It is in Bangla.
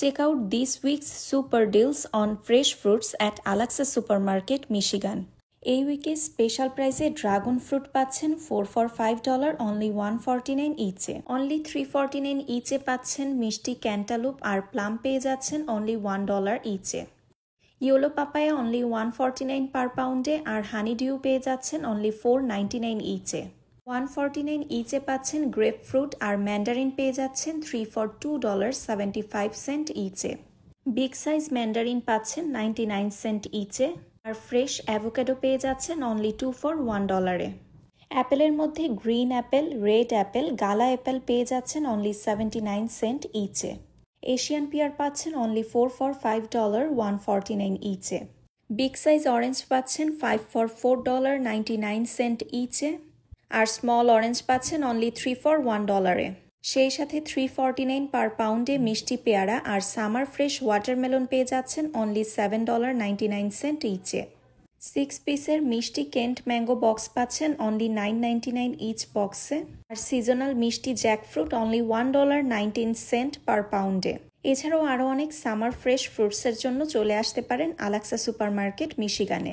Check out this week's super deals on fresh fruits at Alaxa Supermarket, Michigan. এই উইকে স্পেশাল প্রাইসে ড্রাগন ফ্রুট পাচ্ছেন 4 for $5 only $1.49 ইচে। অনলি $3.49 ইচে পাচ্ছেন মিষ্টি ক্যান্টালুপ আর প্লাম পেয়ে যাচ্ছেন অনলি $1 ইচে। ইয়েলো পাপায়া অনলি $1.49 পার পাউন্ডে আর হানি ডিউ পেয়ে যাচ্ছেন অনলি $4.99 ইচে। $1.49 ইচে পাচ্ছেন গ্রেপ ফ্রুট আর ম্যান্ডারিন পেয়ে যাচ্ছেন 3 for $2.75 ইচে। বিগ সাইজ ম্যান্ডারিন পাচ্ছেন 99 সেন্ট ইচে আর ফ্রেশ অ্যাভোকাডো পেয়ে যাচ্ছেন অনলি 2 for $1 অ্যাপেলের মধ্যে green apple, red apple, Gala apple পেয়ে যাচ্ছেন অনলি 79 সেন্ট ইচে। এশিয়ান পিয়ার পাচ্ছেন অনলি 4 for $5 $1.49 ইচে। বিগ সাইজ অরেঞ্জ পাচ্ছেন 5 for $4.99 ইচে আর স্মল অরেঞ্জ পাচ্ছেন অনলি 3 for $1 সেই সাথে $3.49 পার পাউন্ডে মিষ্টি পেয়ারা আর সামার ফ্রেশ ওয়াটারমেলন পেয়ে যাচ্ছেন অনলি $7.99 ইচে। 6 পিসের মিষ্টি কেন্ট ম্যাঙ্গো বক্স পাচ্ছেন অনলি $9.99 ইচ বক্সে আর সিজনাল মিষ্টি জ্যাকফ্রুট অনলি $1.19 পার পাউন্ডে। এছাড়াও আরও অনেক সামার ফ্রেশ ফ্রুটসের জন্য চলে আসতে পারেন আলাক্সা সুপারমার্কেট, মিশিগানে।